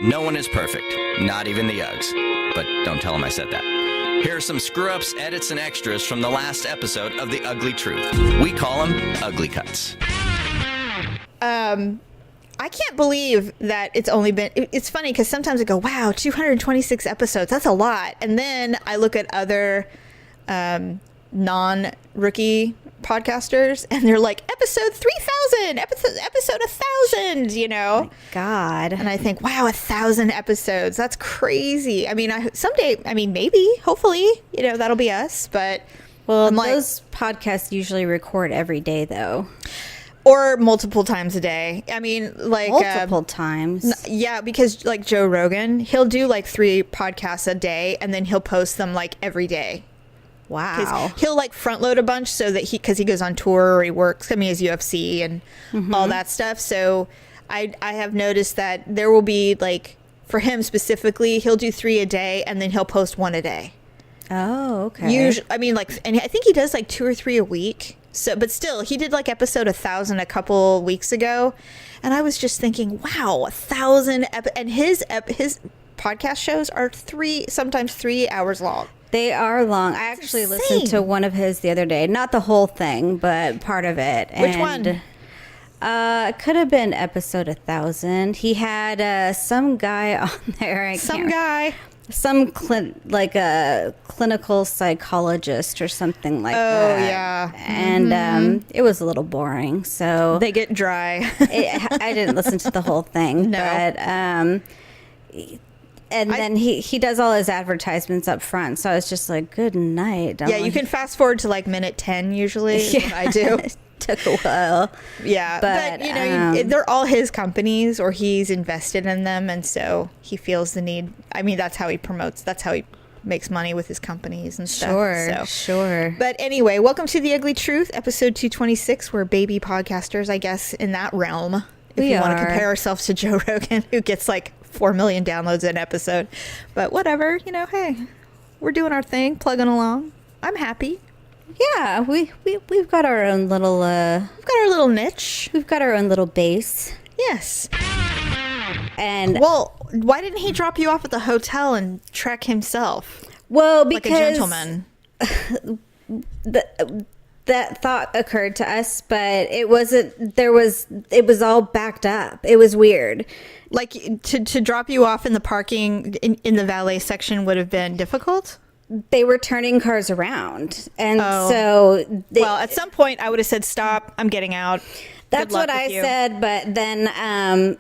No one is perfect, not even the Uggs. But don't tell them I said that. Here are some screw-ups, edits, and extras from the last episode of The Ugly Truth. We call them Ugly Cuts. I can't believe that it's only been... It's funny because sometimes I go, wow, 226 episodes. That's a lot. And then I look at other non-rookie podcasters and they're like, episode 3,000, episode 1,000, you know? Oh my God. And I think, wow, 1,000 episodes. That's crazy. I mean, someday, maybe, hopefully, you know, that'll be us. But well, those podcasts usually record every day, though. Or multiple times a day. I mean, like... Multiple times. Yeah, because like Joe Rogan, he'll do like 3 podcasts a day and then he'll post them like every day. Wow. He'll like front load a bunch so that because he goes on tour or he works, I mean, his UFC and all that stuff. So I have noticed that there will be like, for him specifically, he'll do 3 a day and then he'll post 1 a day. Oh, okay. Usually, I mean, like, and I think he does like 2 or 3 a week. So, but still, he did like episode 1,000 a couple weeks ago, and I was just thinking, wow, 1,000, and his podcast shows are sometimes 3 hours long. They are long. I actually listened to one of his the other day, not the whole thing, but part of it. Which one? It could have been episode 1,000. He had some guy on there. Some clinical psychologist or something like that. Oh, yeah. And it was a little boring. So they get dry. I didn't listen to the whole thing. No. But, then he does all his advertisements up front. So I was just like, good night. Yeah, you can fast forward to like minute 10 usually. Yeah. I do. Took a while. Yeah, but you know, they're all his companies or he's invested in them, and so he feels the need. I mean, that's how he promotes. That's how he makes money with his companies and stuff. Sure. But anyway, welcome to The Ugly Truth, episode 226. We're baby podcasters, I guess, in that realm. If you want to compare ourselves to Joe Rogan, who gets like 4 million downloads an episode. But whatever, you know, hey, we're doing our thing, plugging along. I'm happy. Yeah, we've got our own little... we've got our little niche. We've got our own little base. Yes. And... Well, why didn't he drop you off at the hotel and trek himself? Well, because... Like a gentleman. That thought occurred to us, but it wasn't... It was all backed up. It was weird. Like, to drop you off in the parking in the valet section would have been difficult? They were turning cars around, and so well, at some point I would have said, stop, I'm getting out. That's what I said, but then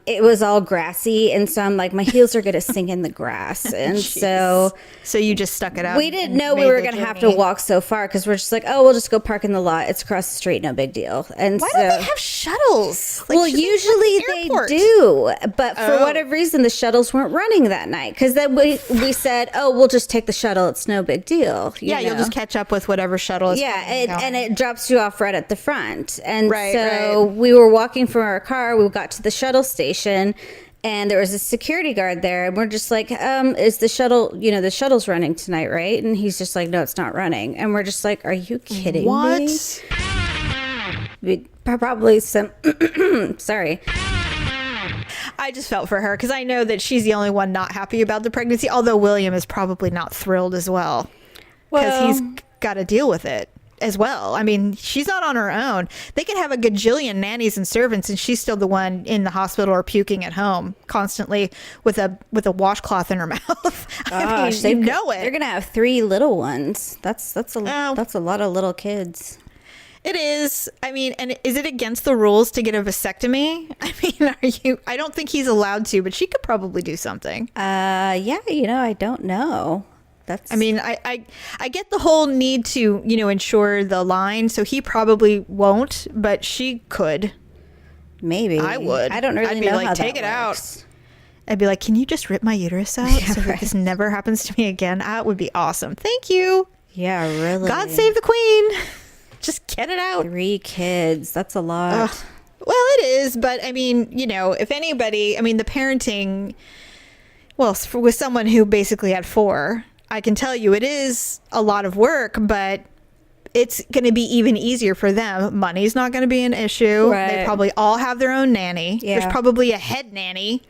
it was all grassy, and so I'm like, my heels are going to sink in the grass, and so you just stuck it out. We didn't know we were going to have to walk so far because we're just like, oh, we'll just go park in the lot. It's across the street, no big deal. And why don't they have shuttles? Like, well, usually they do, but for whatever reason, the shuttles weren't running that night because then we said, oh, we'll just take the shuttle. It's no big deal. You'll just catch up with whatever shuttle is. Yeah, and it drops you off right at the front, and we were walking from our car. We got to the shuttle station, and there was a security guard there, and we're just like, is the shuttle, the shuttle's running tonight, right? And he's just like, no, it's not running. And we're just like, are you kidding me? Probably some, sorry. I just felt for her because I know that she's the only one not happy about the pregnancy, although William is probably not thrilled as well because he's got to deal with it as well. I mean, she's not on her own. They can have a gajillion nannies and servants, and she's still the one in the hospital or puking at home constantly with a washcloth in her mouth. I mean, you know it. They're gonna have 3 little ones. That's a lot of little kids. It is. I mean, and is it against the rules to get a vasectomy? I mean, I don't think he's allowed to, but she could probably do something. Yeah, I don't know. I mean, I get the whole need to, ensure the line, so he probably won't, but she could. Maybe. I would. I don't really know like, how take that it works. out. I'd be like, can you just rip my uterus out that this never happens to me again? That would be awesome. Thank you. Yeah, really. God save the queen. Just get it out. 3 kids. That's a lot. Well, it is, but I mean, if anybody, the parenting, with someone who basically had 4, I can tell you it is a lot of work, but it's going to be even easier for them. Money's not going to be an issue. Right. They probably all have their own nanny. Yeah. There's probably a head nanny,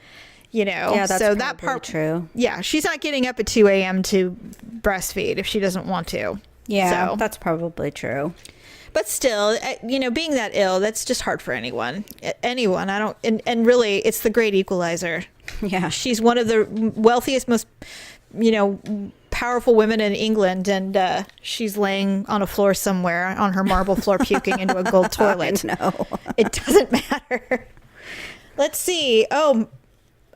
Yeah, that's so that part true. Yeah, she's not getting up at 2 a.m. to breastfeed if she doesn't want to. Yeah, so that's probably true. But still, being that ill, that's just hard for anyone. Anyone. I don't, and really, it's the great equalizer. Yeah. She's one of the wealthiest, most, powerful women in England, and she's laying on a floor somewhere on her marble floor, puking into a gold toilet. No, it doesn't matter. Let's see. Oh,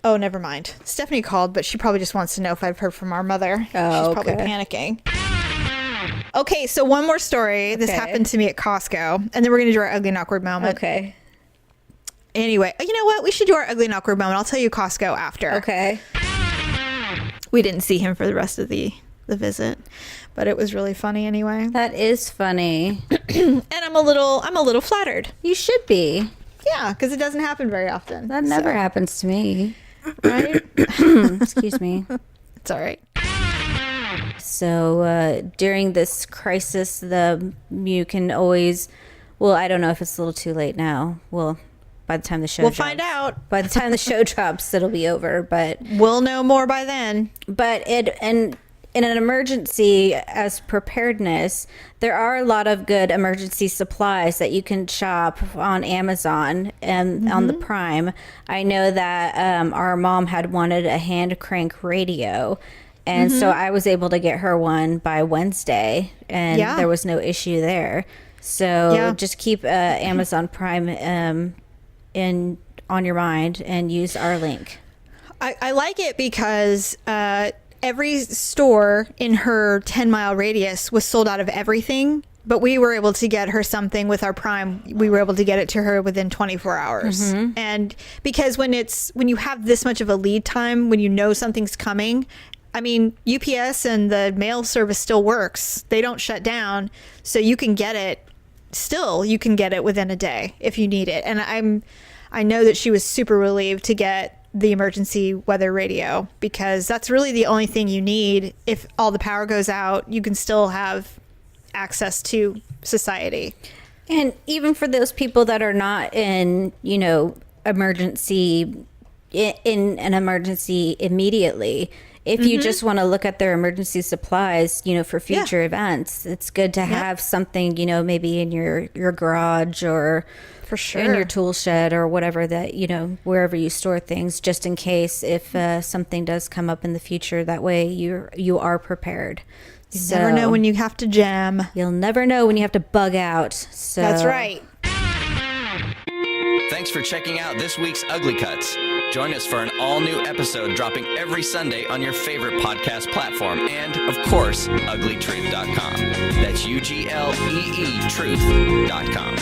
never mind. Stephanie called, but she probably just wants to know if I've heard from our mother. Oh, she's probably panicking. Okay, so one more story. This happened to me at Costco, and then we're going to do our ugly and awkward moment. Okay. Anyway, you know what? We should do our ugly and awkward moment. I'll tell you Costco after. Okay. We didn't see him for the rest of the visit, but it was really funny anyway. That is funny. And I'm a little flattered. You should be. Yeah, because it doesn't happen very often. That never happens to me. Right? Excuse me. It's all right. So during this crisis, you can always, well, I don't know if it's a little too late now. Well, by the time the show we'll drops. Find out. By the time the show drops, it'll be over. But we'll know more by then. But in an emergency, as preparedness, there are a lot of good emergency supplies that you can shop on Amazon and on the Prime. I know that our mom had wanted a hand crank radio. And so I was able to get her one by Wednesday, and there was no issue there. So just keep Amazon Prime on your mind and use our link. I like it because every store in her 10-mile radius was sold out of everything, but we were able to get her something with our Prime. We were able to get it to her within 24 hours. And because when you have this much of a lead time, when you know something's coming, I mean, UPS and the mail service still works. They don't shut down, so you can get it. Still, you can get it within a day if you need it. And I know that she was super relieved to get the emergency weather radio, because that's really the only thing you need. If all the power goes out, you can still have access to society. And even for those people that are not in, emergency, in an emergency immediately, if you just want to look at their emergency supplies, for future events, it's good to have something, maybe in your garage or for sure in your tool shed or whatever that, wherever you store things, just in case if something does come up in the future. That way you are prepared. You never know when you have to jam. You'll never know when you have to bug out. So that's right. Thanks for checking out this week's Ugly Cuts. Join us for an all-new episode dropping every Sunday on your favorite podcast platform and, of course, uglytruth.com. That's UGLEE truth.com.